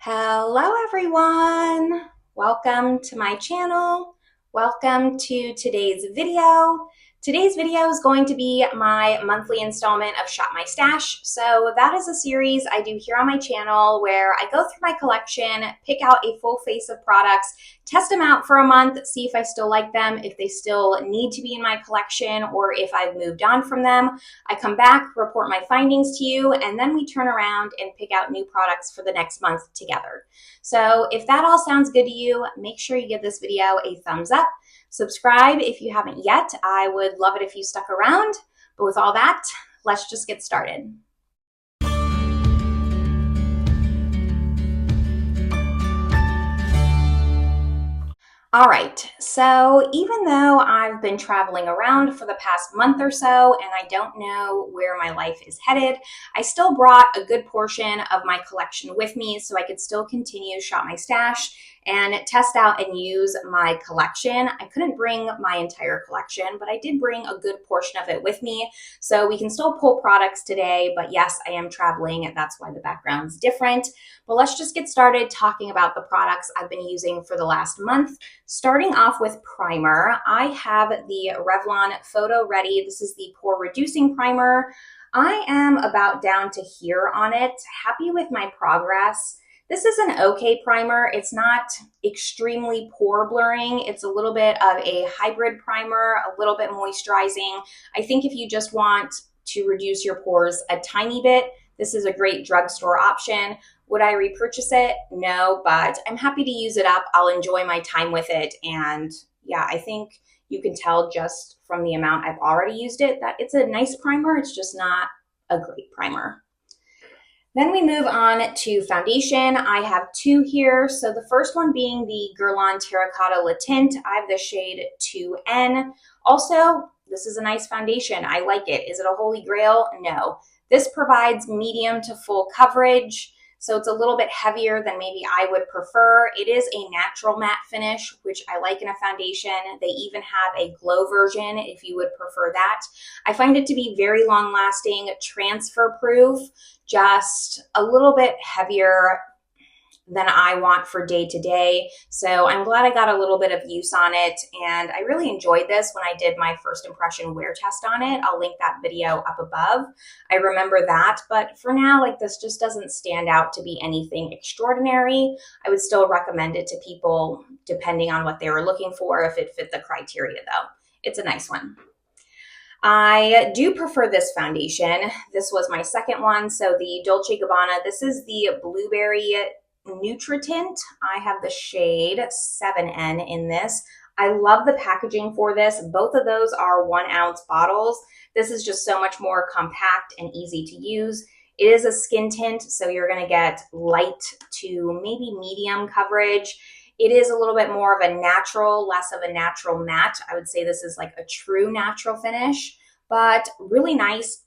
Hello everyone! Welcome to my channel. Welcome to today's video. Today's video is going to be my monthly installment of Shop My Stash. So that is a series I do here on my channel where I go through my collection, pick out a full face of products, test them out for a month, see if I still like them, if they still need to be in my collection, or if I've moved on from them. I come back, report my findings to you, and then we turn around and pick out new products for the next month together. So if that all sounds good to you, make sure you give this video a thumbs up. Subscribe if you haven't yet. I would love it if you stuck around. But with all that, let's just get started. All right, so even though I've been traveling around for the past month or so and I don't know where my life is headed, I still brought a good portion of my collection with me so I could still continue Shop My Stash and test out and use my collection. I couldn't bring my entire collection, but I did bring a good portion of it with me. So we can still pull products today, but yes, I am traveling and that's why the background's different. But let's just get started talking about the products I've been using for the last month. Starting off with primer, I have the Revlon Photoready. This is the pore reducing primer. I am about down to here on it. Happy with my progress. This is an okay primer. It's not extremely pore blurring. It's a little bit of a hybrid primer, a little bit moisturizing. I think if you just want to reduce your pores a tiny bit, this is a great drugstore option. Would I repurchase it? No, but I'm happy to use it up. I'll enjoy my time with it. And yeah, I think you can tell just from the amount I've already used it that it's a nice primer. It's just not a great primer. Then we move on to foundation. I have two here. So the first one being the Guerlain Terracotta Le Tint. I have the shade 2N. Also, this is a nice foundation. I like it. Is it a holy grail? No. This provides medium to full coverage. So it's a little bit heavier than maybe I would prefer. It is a natural matte finish, which I like in a foundation. They even have a glow version if you would prefer that. I find it to be very long lasting, transfer proof, just a little bit heavier than I want for day to day. So I'm glad I got a little bit of use on it. And I really enjoyed this when I did my first impression wear test on it. I'll link that video up above. I remember that, but for now, like this just doesn't stand out to be anything extraordinary. I would still recommend it to people depending on what they were looking for, if it fit the criteria though. It's a nice one. I do prefer this foundation. This was my second one. So the Dolce & Gabbana, this is the Blueberry Nutritint. I have the shade 7N in this. I love the packaging for this. Both of those are 1 ounce bottles. This is just so much more compact and easy to use. It is a skin tint, so you're going to get light to maybe medium coverage. It is a little bit more of a natural, less of a natural matte. I would say this is like a true natural finish, but really nice,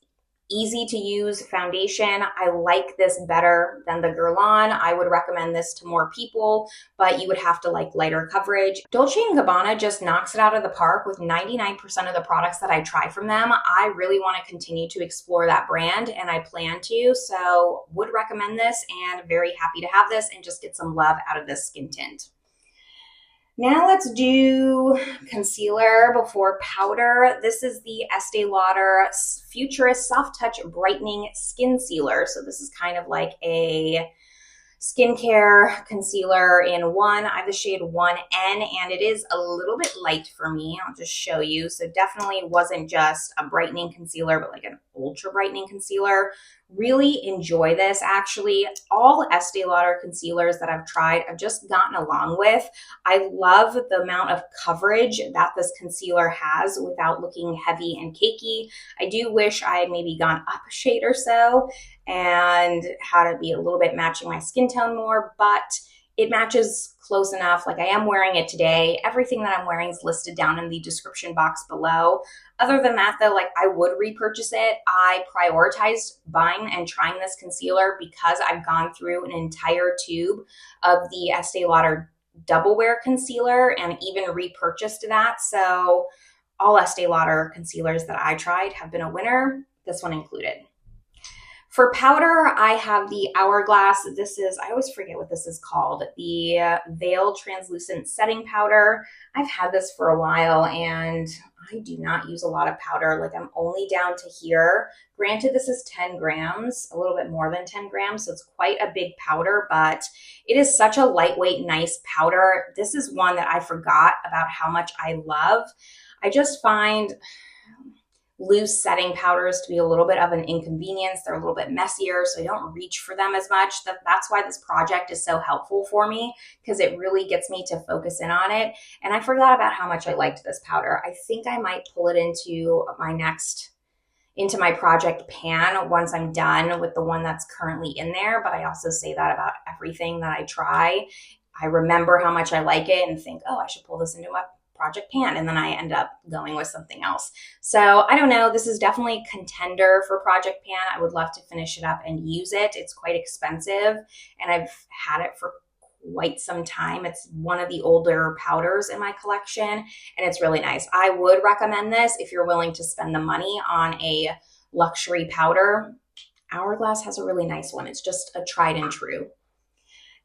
easy to use foundation. I like this better than the Guerlain. I would recommend this to more people, but you would have to like lighter coverage. Dolce & Gabbana just knocks it out of the park with 99% of the products that I try from them. I really want to continue to explore that brand and I plan to, so would recommend this and very happy to have this and just get some love out of this skin tint. Now let's do concealer before powder. This is the Estee Lauder Futurist Soft Touch Brightening Skin Sealer. So this is kind of like a skincare concealer in one. I have the shade 1N and it is a little bit light for me. I'll just show you. So definitely wasn't just a brightening concealer, but like an ultra brightening concealer. Really enjoy this actually. All Estee Lauder concealers that I've tried, I've just gotten along with. I love the amount of coverage that this concealer has without looking heavy and cakey. I do wish I had maybe gone up a shade or so and had it be a little bit matching my skin tone more, but it matches close enough. Like I am wearing it today. Everything that I'm wearing is listed down in the description box below. Other than that though, like I would repurchase it. I prioritized buying and trying this concealer because I've gone through an entire tube of the Estee Lauder Double Wear Concealer and even repurchased that. So all Estee Lauder concealers that I tried have been a winner, this one included. For powder, I have the Hourglass. This is, I always forget what this is called, the Veil Translucent Setting Powder. I've had this for a while and I do not use a lot of powder. Like I'm only down to here. Granted, this is 10 grams, a little bit more than 10 grams, so it's quite a big powder, but it is such a lightweight, nice powder. This is one that I forgot about how much I love. I just find loose setting powders to be a little bit of an inconvenience. They're a little bit messier, so I don't reach for them as much. That's why this project is so helpful for me, because it really gets me to focus in on it. And I forgot about how much I liked this powder. I think I might pull it into my project pan once I'm done with the one that's currently in there. But I also say that about everything that I try. I remember how much I like it and think, oh, I should pull this into my project pan, and then I end up going with something else. So I don't know, this is definitely a contender for project pan. I would love to finish it up and use it. It's quite expensive and I've had it for quite some time. It's one of the older powders in my collection and it's really nice. I would recommend this if you're willing to spend the money on a luxury powder. Hourglass has a really nice one. It's just a tried and true.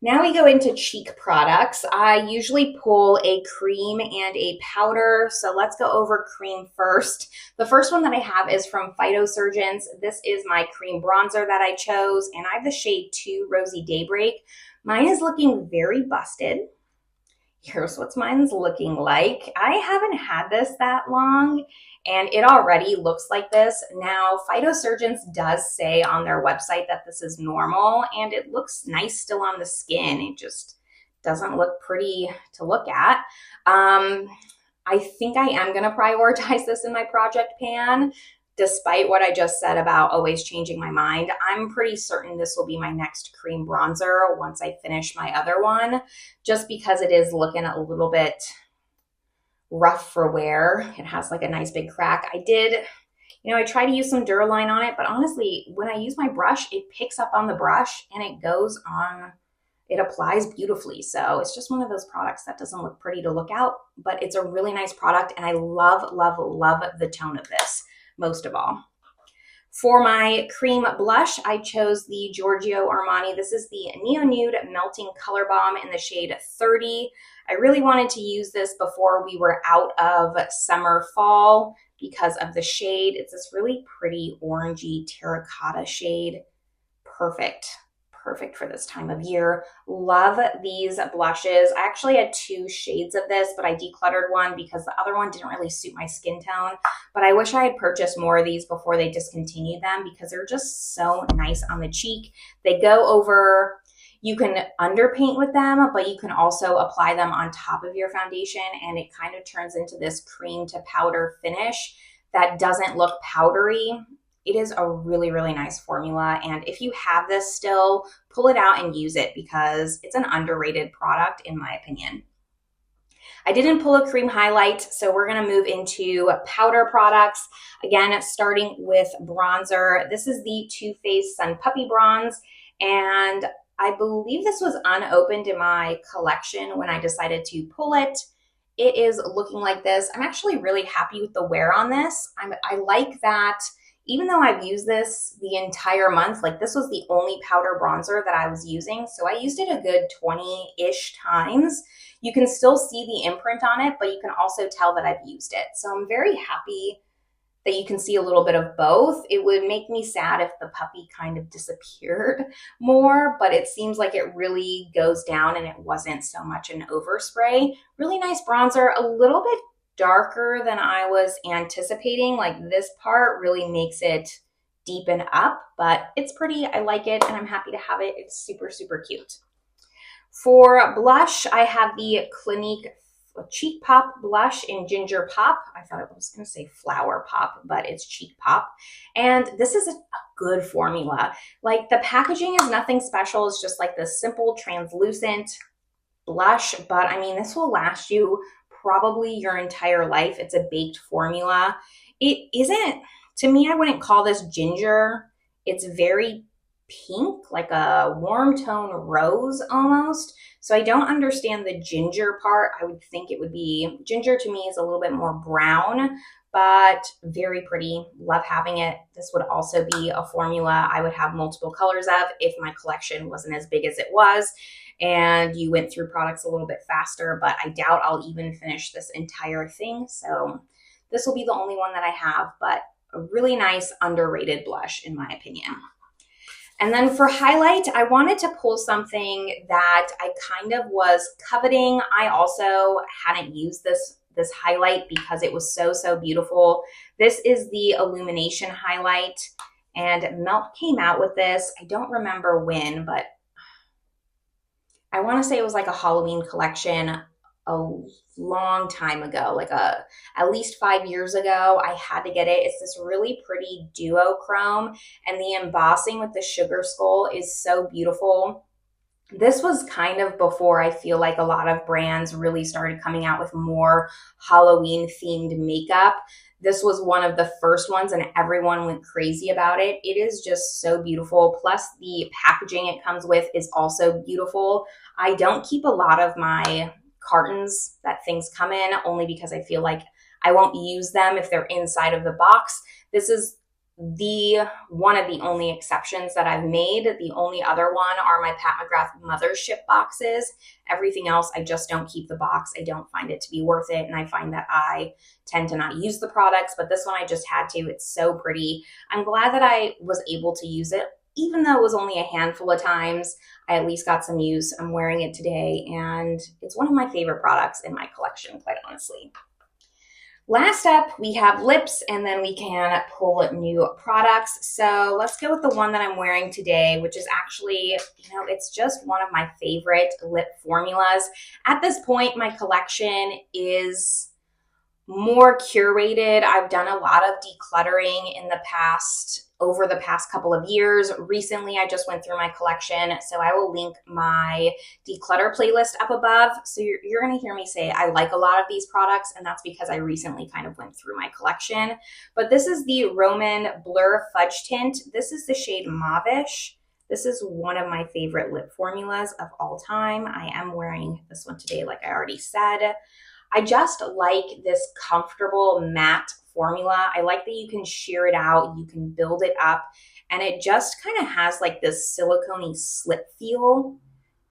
Now we go into cheek products. I usually pull a cream and a powder, so let's go over cream first. The first one that I have is from Phytosurgence. This is my cream bronzer that I chose, and I have the shade 2 Rosy Daybreak. Mine is looking very busted. Here's what mine's looking like. I haven't had this that long, and it already looks like this. Now, Phytosurgence does say on their website that this is normal, and it looks nice still on the skin. It just doesn't look pretty to look at. I think I am going to prioritize this in my project pan, despite what I just said about always changing my mind. I'm pretty certain this will be my next cream bronzer once I finish my other one, just because it is looking a little bit rough for wear. It has like a nice big crack. I try to use some Duraline on it, but honestly, when I use my brush, it picks up on the brush and it goes on, it applies beautifully. So it's just one of those products that doesn't look pretty to look at, but it's a really nice product and I love, love, love the tone of this most of all. For my cream blush, I chose the Giorgio Armani. This is the Neo Nude Melting Color Bomb in the shade 30. I really wanted to use this before we were out of summer fall because of the shade. It's this really pretty orangey terracotta shade. Perfect for this time of year. Love these blushes. I actually had 2 shades of this, but I decluttered one because the other one didn't really suit my skin tone. But I wish I had purchased more of these before they discontinued them because they're just so nice on the cheek. They go over, you can underpaint with them, but you can also apply them on top of your foundation and it kind of turns into this cream to powder finish that doesn't look powdery. It is a really, really nice formula. And if you have this still, pull it out and use it because it's an underrated product in my opinion. I didn't pull a cream highlight, so we're gonna move into powder products. Again, starting with bronzer. This is the Too Faced Sun Puppy Bronze. And I believe this was unopened in my collection when I decided to pull it. It is looking like this. I'm actually really happy with the wear on this. I like that. Even though I've used this the entire month, like this was the only powder bronzer that I was using. So I used it a good 20-ish times. You can still see the imprint on it, but you can also tell that I've used it. So I'm very happy that you can see a little bit of both. It would make me sad if the puppy kind of disappeared more, but it seems like it really goes down and it wasn't so much an overspray. Really nice bronzer, a little bit darker than I was anticipating. Like this part really makes it deepen up, but it's pretty. I like it and I'm happy to have it. It's super, super cute. For blush, I have the Clinique Cheek Pop blush in Ginger Pop. I thought I was going to say Flower Pop, but it's Cheek Pop. And this is a good formula. Like the packaging is nothing special. It's just like this simple translucent blush, but I mean, this will last you probably your entire life. It's a baked formula. It isn't, to me, I wouldn't call this ginger. It's very pink, like a warm tone rose almost. So I don't understand the ginger part. I would think it would be, ginger to me is a little bit more brown, but very pretty. Love having it. This would also be a formula I would have multiple colors of if my collection wasn't as big as it was and you went through products a little bit faster, but I doubt I'll even finish this entire thing. So this will be the only one that I have, but a really nice underrated blush in my opinion. And then for highlight, I wanted to pull something that I kind of was coveting. I also hadn't used this highlight because it was so beautiful. This is the Iluminacion highlight, and Melt came out with this. I don't remember when, but I want to say it was like a Halloween collection a long time ago, like at least 5 years ago. I had to get it. It's this really pretty duochrome, and the embossing with the sugar skull is so beautiful. This was kind of before I feel like a lot of brands really started coming out with more Halloween themed makeup. This was one of the first ones and everyone went crazy about it. It is just so beautiful. Plus the packaging it comes with is also beautiful. I don't keep a lot of my cartons that things come in only because I feel like I won't use them if they're inside of the box. This is one of the only exceptions that I've made. The only other one are my Pat McGrath Mothership boxes. Everything else, I just don't keep the box. I don't find it to be worth it, and I find that I tend to not use the products, but this one I just had to. It's so pretty. I'm glad that I was able to use it. Even though it was only a handful of times, I at least got some use. I'm wearing it today, and it's one of my favorite products in my collection, quite honestly. Last up, we have lips, and then we can pull new products. So let's go with the one that I'm wearing today, which is actually, it's just one of my favorite lip formulas. At this point, my collection is more curated. I've done a lot of decluttering over the past couple of years. Recently, I just went through my collection, so I will link my declutter playlist up above. So you're going to hear me say I like a lot of these products, and that's because I recently kind of went through my collection. But this is the Roman Blur Fudge Tint. This is the shade Mauvish. This is one of my favorite lip formulas of all time. I am wearing this one today, like I already said. I just like this comfortable matte formula. I like that you can sheer it out, you can build it up, and it just kind of has like this silicone-y slip feel,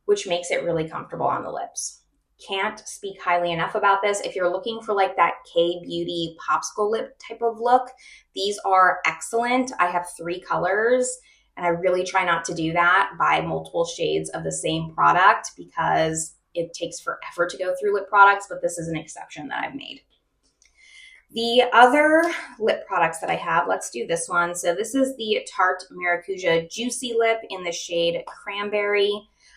which makes it really comfortable on the lips. Can't speak highly enough about this. If you're looking for like that K-beauty popsicle lip type of look, these are excellent. I have 3 colors, and I really try not to do that, buy multiple shades of the same product, because it takes forever to go through lip products, but this is an exception that I've made. The other lip products that I have, let's do this one. So this is the Tarte Maracuja Juicy Lip in the shade Cranberry.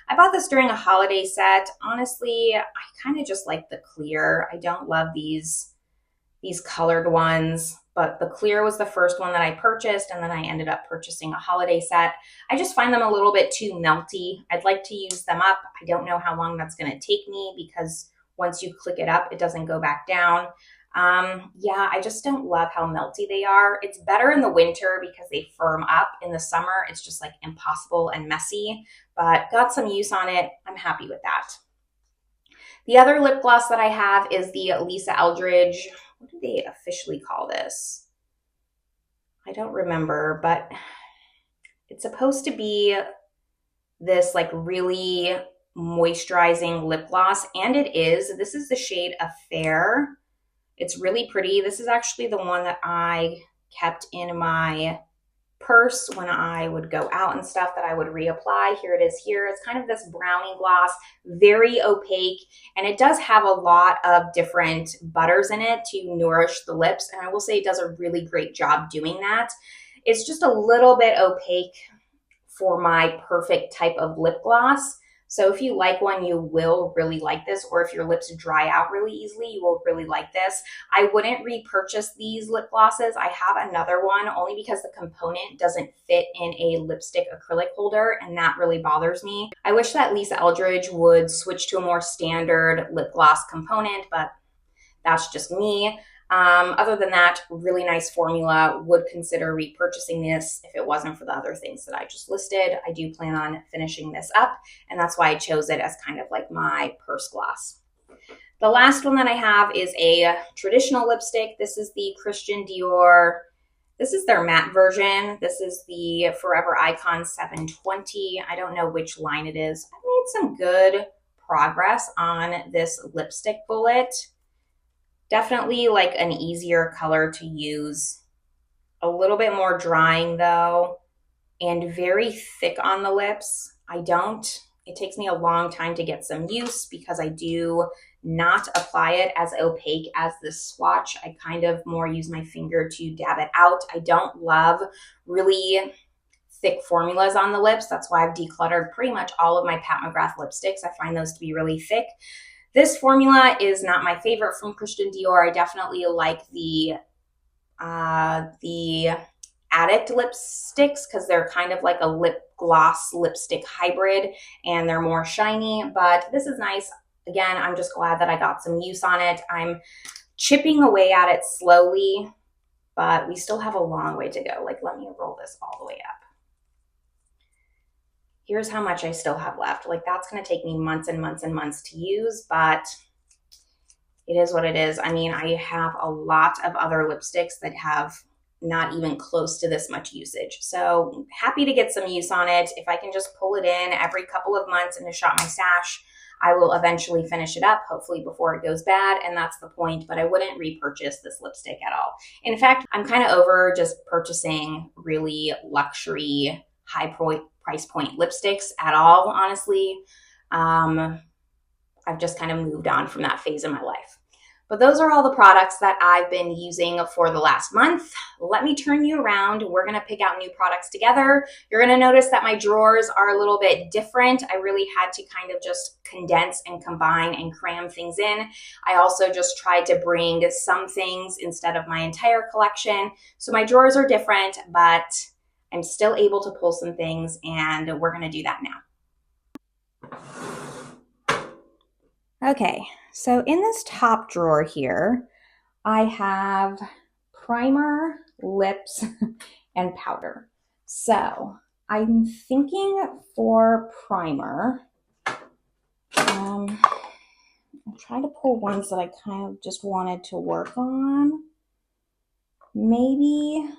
I bought this during a holiday set. Honestly, I kind of just like the clear. I don't love these colored ones, but the clear was the first one that I purchased, and then I ended up purchasing a holiday set. I just find them a little bit too melty. I'd like to use them up. I don't know how long that's going to take me, because once you click it up, it doesn't go back down. Yeah, I just don't love how melty they are. It's better in the winter because they firm up. In the summer, it's just like impossible and messy, but got some use on it. I'm happy with that. The other lip gloss that I have is the Lisa Eldridge. What do they officially call this? I don't remember, but it's supposed to be this like really moisturizing lip gloss, and it is. This is the shade Affair. It's really pretty. This is actually the one that I kept in my purse when I would go out and stuff, that I would reapply. Here it is here. It's kind of this brownie gloss, very opaque, and it does have a lot of different butters in it to nourish the lips, and I will say it does a really great job doing that. It's just a little bit opaque for my perfect type of lip gloss. So if you like one, you will really like this, or if your lips dry out really easily, you will really like this. I wouldn't repurchase these lip glosses. I have another one only because the component doesn't fit in a lipstick acrylic holder, and that really bothers me. I wish that Lisa Eldridge would switch to a more standard lip gloss component, but that's just me. Other than that, really nice formula. Would consider repurchasing this if it wasn't for the other things that I just listed. I do plan on finishing this up, and that's why I chose it as kind of like my purse gloss. The last one that I have is a traditional lipstick. This is the Christian Dior. This is their matte version. This is the Forever Icon 720. I don't know which line it is. I made some good progress on this lipstick bullet. Definitely like an easier color to use. A little bit more drying though, and very thick on the lips. It takes me a long time to get some use because I do not apply it as opaque as this swatch. I kind of more use my finger to dab it out. I don't love really thick formulas on the lips. That's why I've decluttered pretty much all of my Pat McGrath lipsticks. I find those to be really thick. This formula is not my favorite from Christian Dior. I definitely like the Addict lipsticks because they're kind of like a lip gloss lipstick hybrid and they're more shiny, but this is nice. Again, I'm just glad that I got some use on it. I'm chipping away at it slowly, but we still have a long way to go. Like, let me roll this all the way up. Here's how much I still have left. Like, that's going to take me months and months and months to use, but it is what it is. I mean, I have a lot of other lipsticks that have not even close to this much usage. So happy to get some use on it. If I can just pull it in every couple of months and to shop my stash, I will eventually finish it up, hopefully before it goes bad, and that's the point, but I wouldn't repurchase this lipstick at all. In fact, I'm kind of over just purchasing really luxury, high price point lipsticks at all, honestly. I've just kind of moved on from that phase in my life. But those are all the products that I've been using for the last month. Let me turn you around. We're going to pick out new products together. You're going to notice that my drawers are a little bit different. I really had to kind of just condense and combine and cram things in. I also just tried to bring some things instead of my entire collection. So my drawers are different, but I'm still able to pull some things, and we're going to do that now. Okay, so in this top drawer here, I have primer, lips, and powder. So I'm thinking for primer, I'll try to pull ones that I kind of just wanted to work on. Maybe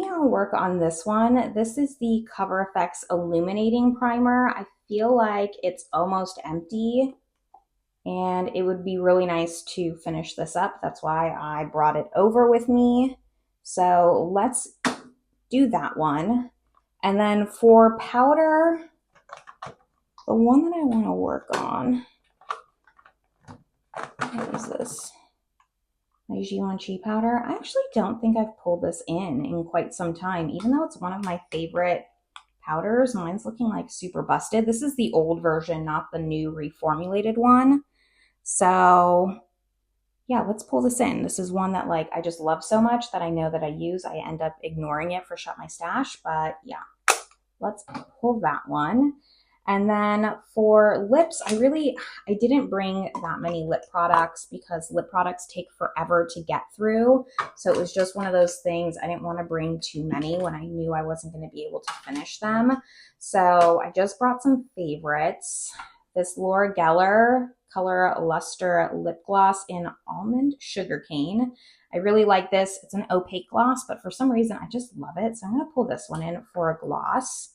I'll work on this one. This is the Cover FX Illuminating Primer. I feel like it's almost empty and it would be really nice to finish this up. That's why I brought it over with me. So let's do that one. And then for powder, the one that I want to work on, what is this? My Givenchy powder. I actually don't think I've pulled this in quite some time, even though it's one of my favorite powders. Mine's looking like super busted. This is the old version, not the new reformulated one. So yeah, let's pull this in. This is one that like I just love so much that I know that I use. I end up ignoring it for Shop My Stash, but yeah, let's pull that one. And then for lips, I didn't bring that many lip products because lip products take forever to get through. So it was just one of those things. I didn't want to bring too many when I knew I wasn't going to be able to finish them. So I just brought some favorites. This Laura Geller Color Luster Lip Gloss in Almond Sugarcane. I really like this. It's an opaque gloss, but for some reason I just love it. So I'm going to pull this one in for a gloss.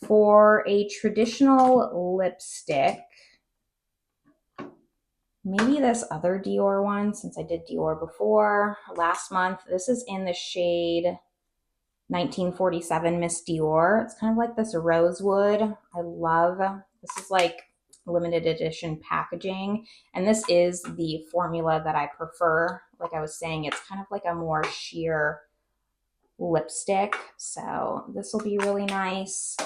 For a traditional lipstick, maybe this other Dior one, since I did Dior before last month. This is in the shade 1947 Miss Dior. It's kind of like this rosewood. I love, this is like limited edition packaging. And this is the formula that I prefer. Like I was saying, it's kind of like a more sheer lipstick. So this will be really nice.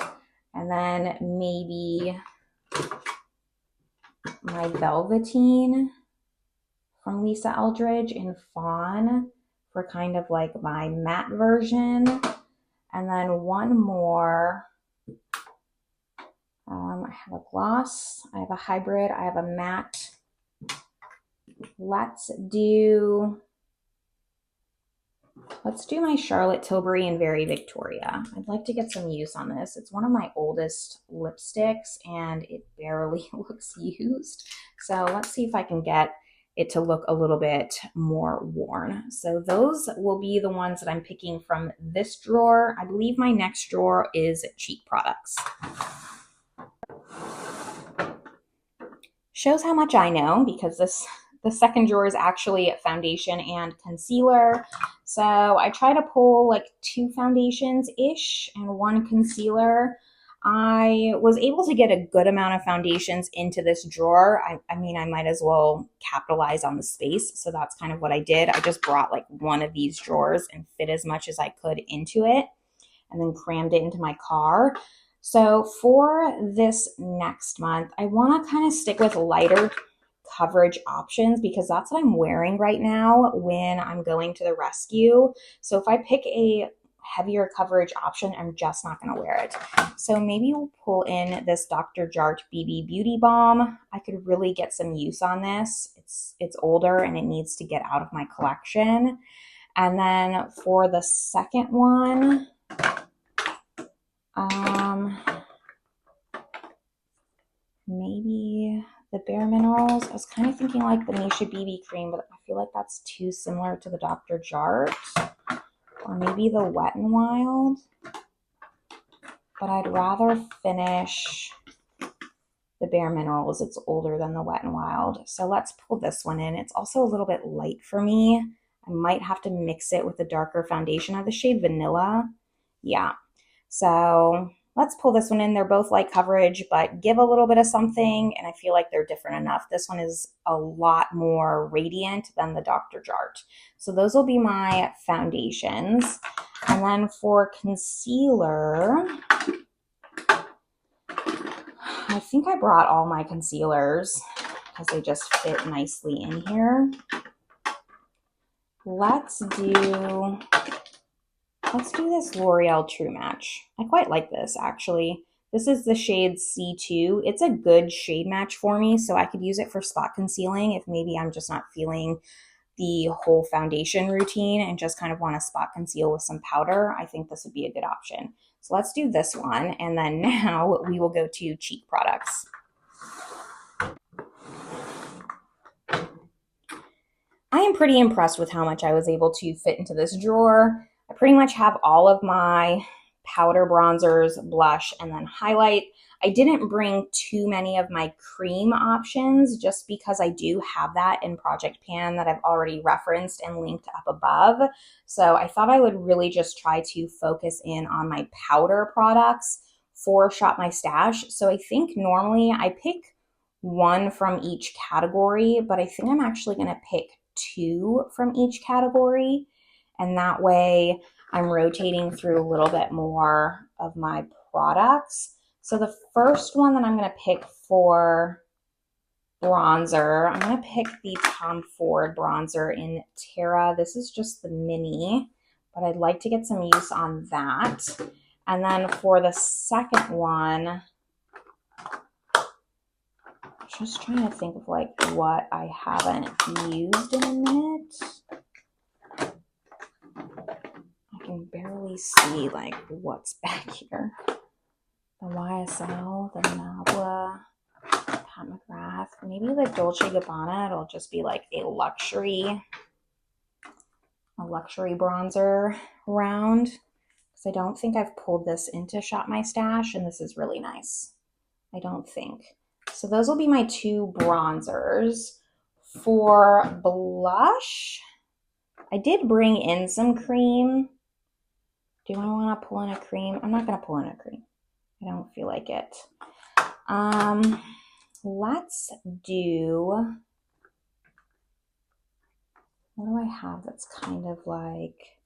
And then maybe my Velveteen from Lisa Eldridge in Fawn for kind of like my matte version. And then one more. I have a gloss, I have a hybrid, I have a matte. Let's do Let's do my Charlotte Tilbury and Very Victoria. I'd like to get some use on this. It's one of my oldest lipsticks and it barely looks used. So let's see if I can get it to look a little bit more worn. So those will be the ones that I'm picking from this drawer. I believe my next drawer is cheek products. Shows how much I know because the second drawer is actually foundation and concealer. So I try to pull like 2 foundations-ish and 1 concealer. I was able to get a good amount of foundations into this drawer. I mean, I might as well capitalize on the space. So that's kind of what I did. I just brought like one of these drawers and fit as much as I could into it and then crammed it into my car. So for this next month, I want to kind of stick with lighter coverage options because that's what I'm wearing right now when I'm going to the rescue. So if I pick a heavier coverage option, I'm just not going to wear it. So maybe we'll pull in this Dr. Jart BB Beauty Balm. I could really get some use on this. It's older and it needs to get out of my collection. And then for the second one, maybe the Bare Minerals. I was kind of thinking like the Misha BB cream, but I feel like that's too similar to the Dr. Jart. Or maybe the Wet n Wild. But I'd rather finish the Bare Minerals. It's older than the Wet n Wild. So let's pull this one in. It's also a little bit light for me. I might have to mix it with a darker foundation of the shade Vanilla. Yeah. So let's pull this one in. They're both light coverage, but give a little bit of something, and I feel like they're different enough. This one is a lot more radiant than the Dr. Jart. So those will be my foundations. And then for concealer, I think I brought all my concealers because they just fit nicely in here. Let's do this L'Oreal True Match. I quite like this, actually. This is the shade C2. It's a good shade match for me, so I could use it for spot concealing if maybe I'm just not feeling the whole foundation routine and just kind of want to spot conceal with some powder. I think this would be a good option. So let's do this one, and then now we will go to cheek products. I am pretty impressed with how much I was able to fit into this drawer. I pretty much have all of my powder, bronzers, blush, and then highlight. I didn't bring too many of my cream options just because I do have that in Project Pan that I've already referenced and linked up above. So I thought I would really just try to focus in on my powder products for Shop My Stash. So I think normally I pick 1 from each category, but I think I'm actually going to pick 2 from each category. And that way I'm rotating through a little bit more of my products. So the first one that I'm going to pick for bronzer, I'm going to pick the Tom Ford bronzer in Terra. This is just the mini, but I'd like to get some use on that. And then for the second one, just trying to think of like what I haven't used in a minute. I can barely see like what's back here. The YSL, the Nabla, Pat McGrath, maybe the Dolce & Gabbana. It'll just be like a luxury bronzer round. Because I don't think I've pulled this into Shop My Stash, and this is really nice. I don't think. So those will be my 2 bronzers. For blush, I did bring in some cream. Do I want to pull in a cream? I'm not going to pull in a cream. I don't feel like it. Let's do, what do I have that's kind of like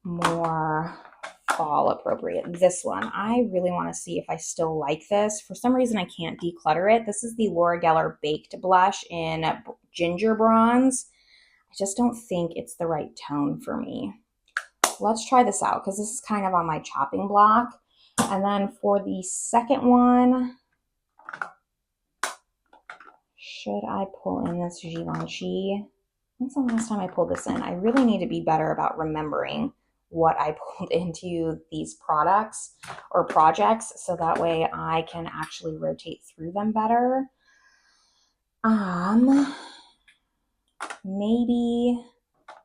more fall appropriate? This one. I really want to see if I still like this. For some reason, I can't declutter it. This is the Laura Geller Baked Blush in Ginger Bronze. I just don't think it's the right tone for me. Let's try this out because this is kind of on my chopping block. And then for the second one, should I pull in this Givenchy When's the last time I pulled this in? I really need to be better about remembering what I pulled into these products or projects so that way I can actually rotate through them better. Maybe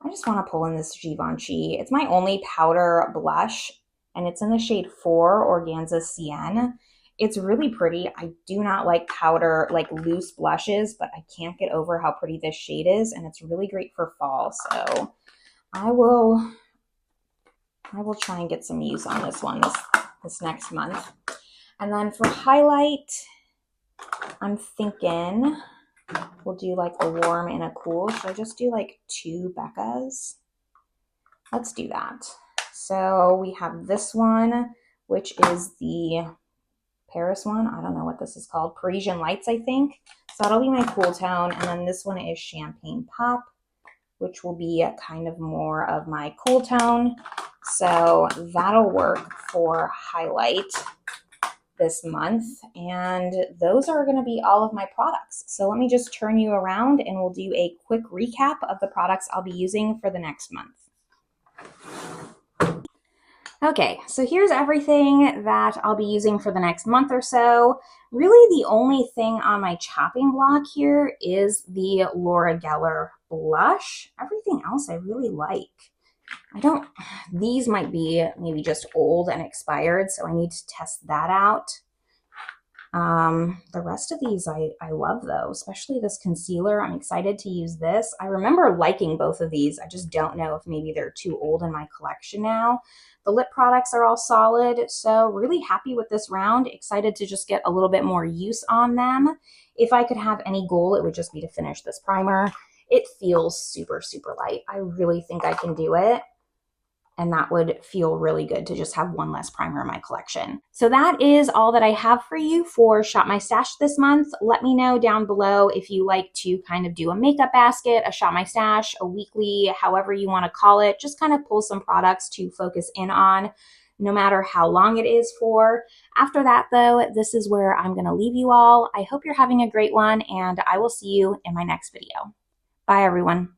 I just want to pull in this Givenchy. It's my only powder blush, and it's in the shade 4 Organza Sienne. It's really pretty. I do not like powder, like loose blushes, but I can't get over how pretty this shade is, and it's really great for fall. So I will try and get some use on this one this next month. And then for highlight, I'm thinking we'll do like a warm and a cool. Should I just do like 2 Beccas? Let's do that. So we have this one, which is the Paris one. I don't know what this is called. Parisian Lights, I think. So that'll be my cool tone. And then this one is Champagne Pop, which will be kind of more of my cool tone. So that'll work for highlight this month. And those are going to be all of my products. So let me just turn you around and we'll do a quick recap of the products I'll be using for the next month. Okay, so here's everything that I'll be using for the next month or so. Really the only thing on my chopping block here is the Laura Geller blush. Everything else I really like. These might be maybe just old and expired, so I need to test that out. The rest of these I love though, especially this concealer. I'm excited to use this. I remember liking both of these. I just don't know if maybe they're too old in my collection now. The lip products are all solid, so really happy with this round. Excited to just get a little bit more use on them. If I could have any goal, it would just be to finish this primer. It feels super, super light. I really think I can do it. And that would feel really good to just have one less primer in my collection. So that is all that I have for you for Shop My Stash this month. Let me know down below if you like to kind of do a makeup basket, a Shop My Stash, a weekly, however you want to call it. Just kind of pull some products to focus in on, no matter how long it is for. After that though, this is where I'm going to leave you all. I hope you're having a great one, and I will see you in my next video. Bye everyone.